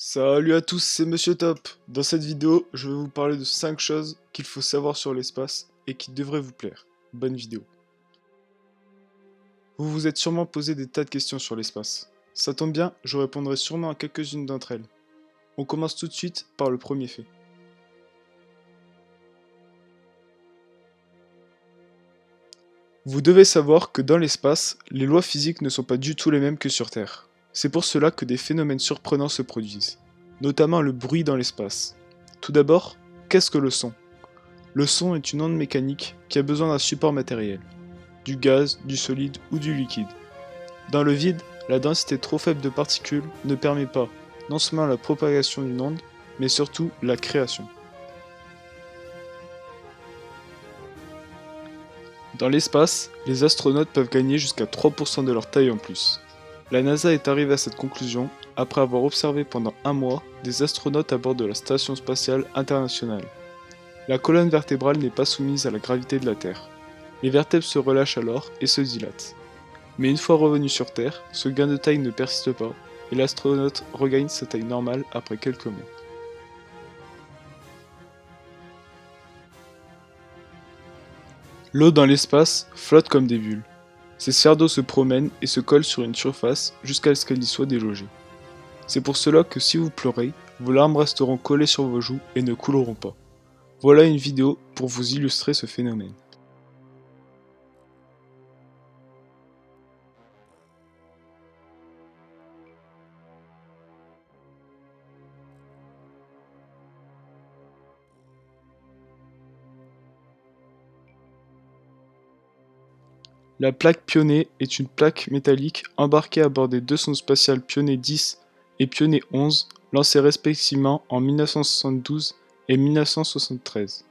Salut à tous, c'est Monsieur Top. Dans cette vidéo, je vais vous parler de 5 choses qu'il faut savoir sur l'espace et qui devraient vous plaire. Bonne vidéo. Vous vous êtes sûrement posé des tas de questions sur l'espace. Ça tombe bien, je répondrai sûrement à quelques-unes d'entre elles. On commence tout de suite par le premier fait. Vous devez savoir que dans l'espace, les lois physiques ne sont pas du tout les mêmes que sur Terre. C'est pour cela que des phénomènes surprenants se produisent, notamment le bruit dans l'espace. Tout d'abord, qu'est-ce que le son ? Le son est une onde mécanique qui a besoin d'un support matériel, du gaz, du solide ou du liquide. Dans le vide, la densité trop faible de particules ne permet pas non seulement la propagation d'une onde, mais surtout la création. Dans l'espace, les astronautes peuvent gagner jusqu'à 3% de leur taille en plus. La NASA est arrivée à cette conclusion après avoir observé pendant un mois des astronautes à bord de la Station spatiale internationale. La colonne vertébrale n'est pas soumise à la gravité de la Terre. Les vertèbres se relâchent alors et se dilatent. Mais une fois revenu sur Terre, ce gain de taille ne persiste pas et l'astronaute regagne sa taille normale après quelques mois. L'eau dans l'espace flotte comme des bulles. Ces sphères d'eau se promènent et se collent sur une surface jusqu'à ce qu'elles y soient délogées. C'est pour cela que si vous pleurez, vos larmes resteront collées sur vos joues et ne couleront pas. Voilà une vidéo pour vous illustrer ce phénomène. La plaque Pionet est une plaque métallique embarquée à bord des deux sondes spatiales Pionet 10 et Pionet 11, lancées respectivement en 1972 et 1973.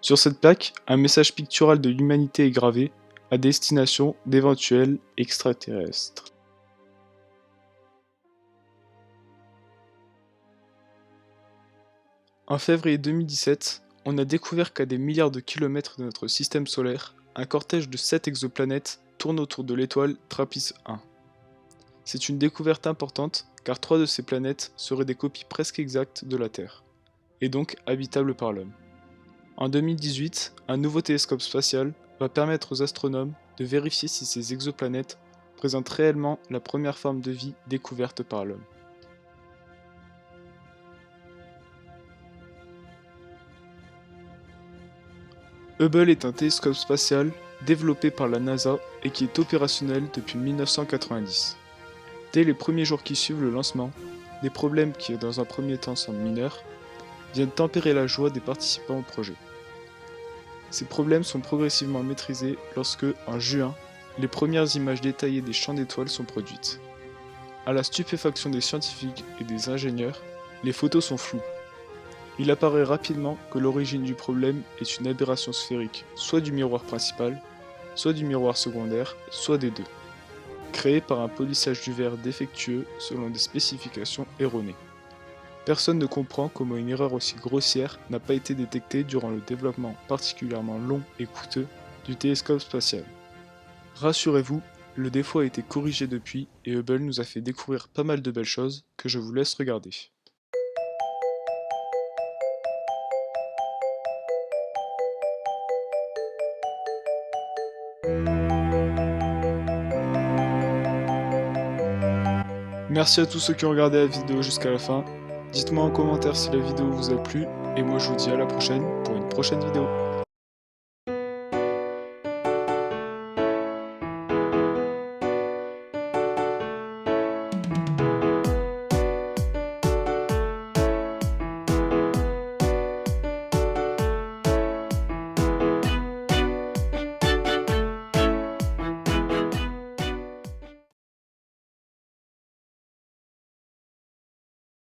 Sur cette plaque, un message pictural de l'humanité est gravé, à destination d'éventuels extraterrestres. En février 2017, on a découvert qu'à des milliards de kilomètres de notre système solaire, un cortège de 7 exoplanètes tourne autour de l'étoile TRAPPIST-1. C'est une découverte importante car 3 de ces planètes seraient des copies presque exactes de la Terre, et donc habitables par l'homme. En 2018, un nouveau télescope spatial va permettre aux astronomes de vérifier si ces exoplanètes présentent réellement la première forme de vie découverte par l'homme. Hubble est un télescope spatial développé par la NASA et qui est opérationnel depuis 1990. Dès les premiers jours qui suivent le lancement, des problèmes qui dans un premier temps semblent mineurs, viennent tempérer la joie des participants au projet. Ces problèmes sont progressivement maîtrisés lorsque, en juin, les premières images détaillées des champs d'étoiles sont produites. À la stupéfaction des scientifiques et des ingénieurs, les photos sont floues. Il apparaît rapidement que l'origine du problème est une aberration sphérique, soit du miroir principal, soit du miroir secondaire, soit des deux, créée par un polissage du verre défectueux selon des spécifications erronées. Personne ne comprend comment une erreur aussi grossière n'a pas été détectée durant le développement particulièrement long et coûteux du télescope spatial. Rassurez-vous, le défaut a été corrigé depuis et Hubble nous a fait découvrir pas mal de belles choses que je vous laisse regarder. Merci à tous ceux qui ont regardé la vidéo jusqu'à la fin. Dites-moi en commentaire si la vidéo vous a plu et moi je vous dis à la prochaine pour une prochaine vidéo.